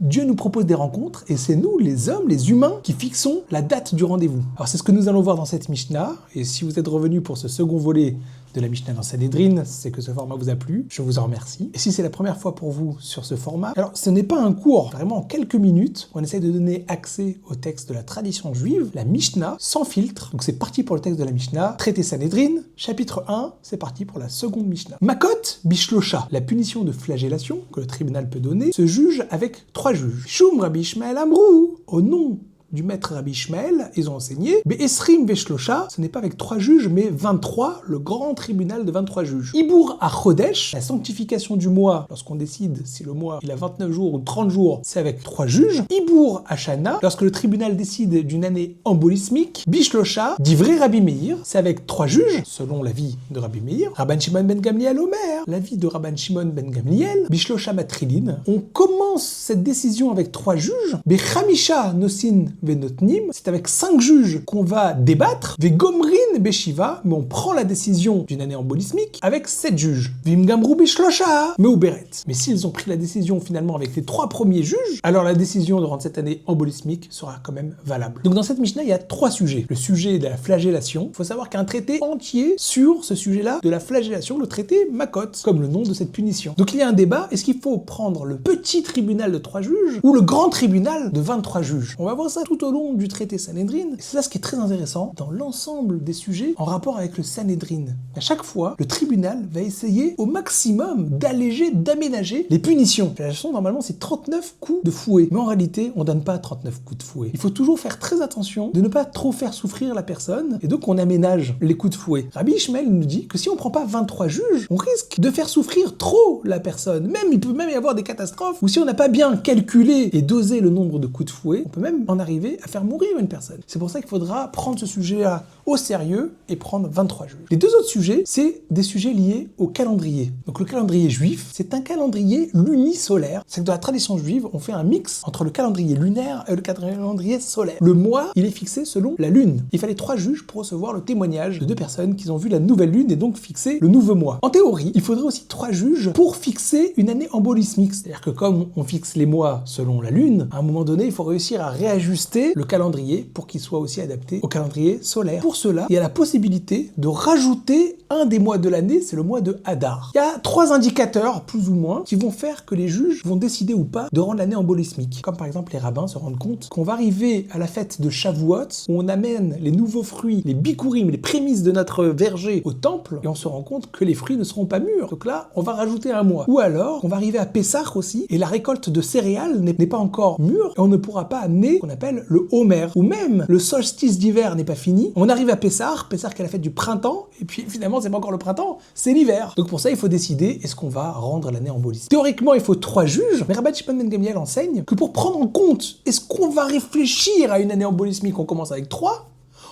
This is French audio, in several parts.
Dieu nous propose des rencontres et c'est nous, les hommes, les humains, qui fixons la date du rendez-vous. Alors c'est ce que nous allons voir dans cette Mishnah, et si vous êtes revenu pour ce second volet de la Mishnah dans Sanhedrin, c'est que ce format vous a plu, je vous en remercie. Et si c'est la première fois pour vous sur ce format, alors ce n'est pas un cours, vraiment en quelques minutes, on essaie de donner accès au texte de la tradition juive, la Mishnah, sans filtre. Donc c'est parti pour le texte de la Mishnah, traité Sanhedrin, chapitre 1, c'est parti pour la seconde Mishnah. Makot bishlosha, la punition de flagellation que le tribunal peut donner, se juge avec 3 juges. Shum Rabbi Ishmael Amrou, au nom du maître Rabbi Ishmael, ils ont enseigné, Be'esrim Veshlosha, ce n'est pas avec 3 juges, mais 23, le grand tribunal de 23 juges. Ibour à Chodesh, la sanctification du mois, lorsqu'on décide si le mois il a 29 jours ou 30 jours, c'est avec 3 juges. Ibour à Shana, lorsque le tribunal décide d'une année embolismique. Bishlosha, d'Ivrei Rabbi Meir, c'est avec 3 juges, selon l'avis de Rabbi Meir. Rabban Shimon ben Gamliel Omer, l'avis de Rabban Shimon ben Gamliel. Bishlosha Matrilin, on commence cette décision avec 3 juges. Bechamisha Nosin Venotnim, c'est avec 5 juges qu'on va débattre. Vegomrin Beshiva, mais on prend la décision d'une année embolismique avec 7 juges. Vimgamru Beshlosha Meuberet. Mais s'ils ont pris la décision finalement avec les 3 premiers juges, alors la décision de rendre cette année embolismique sera quand même valable. Donc dans cette Mishnah, il y a 3 sujets. Le sujet de la flagellation. Il faut savoir qu'il y a un traité entier sur ce sujet-là de la flagellation, le traité Makot, comme le nom de cette punition. Donc il y a un débat, est-ce qu'il faut prendre le petit tribunal de 3 juges ou le grand tribunal de 23 juges? On va voir ça tout au long du traité Sanhedrin. C'est ça ce qui est très intéressant dans l'ensemble des sujets en rapport avec le Sanhedrin. À chaque fois, le tribunal va essayer au maximum d'alléger, d'aménager les punitions. La leçon, normalement, c'est 39 coups de fouet. Mais en réalité, on donne pas 39 coups de fouet. Il faut toujours faire très attention de ne pas trop faire souffrir la personne et donc on aménage les coups de fouet. Rabbi Ishmael nous dit que si on prend pas 23 juges, on risque de faire souffrir trop la personne. Même, il peut même y avoir des catastrophes ou si on n'a pas bien calculé et dosé le nombre de coups de fouet, on peut même en arriver à faire mourir une personne. C'est pour ça qu'il faudra prendre ce sujet-là au sérieux et prendre 23 juges. Les 2 autres sujets, c'est des sujets liés au calendrier. Donc le calendrier juif, c'est un calendrier lunisolaire. C'est que dans la tradition juive, on fait un mix entre le calendrier lunaire et le calendrier solaire. Le mois, il est fixé selon la lune. Il fallait 3 juges pour recevoir le témoignage de 2 personnes qui ont vu la nouvelle lune et donc fixer le nouveau mois. En théorie, il faudrait aussi 3 juges pour fixer une année embolismique. C'est-à-dire que comme on fixe les mois selon la lune, à un moment donné, il faut réussir à réajuster le calendrier pour qu'il soit aussi adapté au calendrier solaire. Pour cela, il y a la possibilité de rajouter un des mois de l'année, c'est le mois de Hadar. Il y a 3 indicateurs, plus ou moins, qui vont faire que les juges vont décider ou pas de rendre l'année embolismique. Comme par exemple, les rabbins se rendent compte qu'on va arriver à la fête de Shavuot, où on amène les nouveaux fruits, les bikurim, les prémices de notre verger au temple, et on se rend compte que les fruits ne seront pas mûrs. Donc là, on va rajouter un mois. Ou alors, on va arriver à Pessah aussi, et la récolte de céréales n'est pas encore mûre, et on ne pourra pas amener ce qu'on appelle le Homer, ou même le solstice d'hiver n'est pas fini. On arrive à Pessah qui est la fête du printemps, et puis finalement, c'est pas encore le printemps, c'est l'hiver. Donc pour ça, il faut décider, est-ce qu'on va rendre l'année embolismique? Théoriquement, il faut 3 juges, mais Rabban Shimon ben Gamliel enseigne que pour prendre en compte, est-ce qu'on va réfléchir à une année embolismique, on commence avec 3,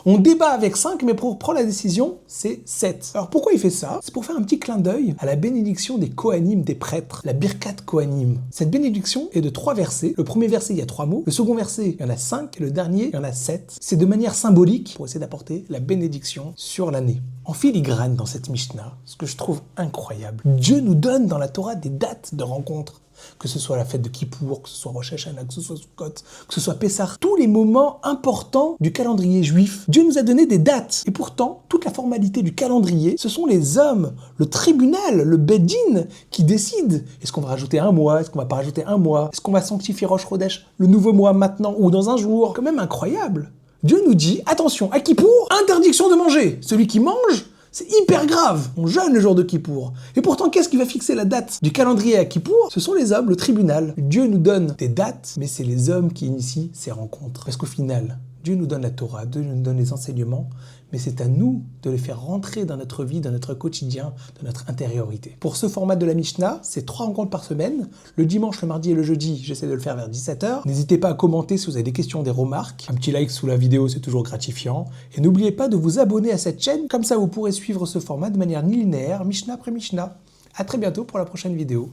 on débat avec 5, mais pour prendre la décision, c'est 7. Alors pourquoi il fait ça? C'est pour faire un petit clin d'œil à la bénédiction des Kohanim, des prêtres, la Birkat Kohanim. Cette bénédiction est de 3 versets. Le premier verset, il y a 3 mots. Le second verset, il y en a 5. Et le dernier, il y en a 7. C'est de manière symbolique pour essayer d'apporter la bénédiction sur l'année. En filigrane dans cette Mishnah, ce que je trouve incroyable, Dieu nous donne dans la Torah des dates de rencontres. Que ce soit la fête de Kippour, que ce soit Rosh Hashanah, que ce soit Sukkot, que ce soit Pessah, tous les moments importants du calendrier juif, Dieu nous a donné des dates. Et pourtant, toute la formalité du calendrier, ce sont les hommes, le tribunal, le Beddin, qui décident. Est-ce qu'on va rajouter un mois? Est-ce qu'on va pas rajouter un mois? Est-ce qu'on va sanctifier Rosh Chodesh, le nouveau mois maintenant ou dans un jour? Quand même incroyable. Dieu nous dit, attention, à Kippour, interdiction de manger. Celui qui mange, c'est hyper grave. On jeûne le jour de Kippour. Et pourtant, qu'est-ce qui va fixer la date du calendrier à Kippour? Ce sont les hommes, le tribunal. Dieu nous donne des dates, mais c'est les hommes qui initient ces rencontres. Parce qu'au final, Dieu nous donne la Torah, Dieu nous donne les enseignements, mais c'est à nous de les faire rentrer dans notre vie, dans notre quotidien, dans notre intériorité. Pour ce format de la Mishnah, c'est 3 rencontres par semaine. Le dimanche, le mardi et le jeudi, j'essaie de le faire vers 17h. N'hésitez pas à commenter si vous avez des questions, des remarques. Un petit like sous la vidéo, c'est toujours gratifiant. Et n'oubliez pas de vous abonner à cette chaîne, comme ça vous pourrez suivre ce format de manière linéaire, Mishnah après Mishnah. À très bientôt pour la prochaine vidéo.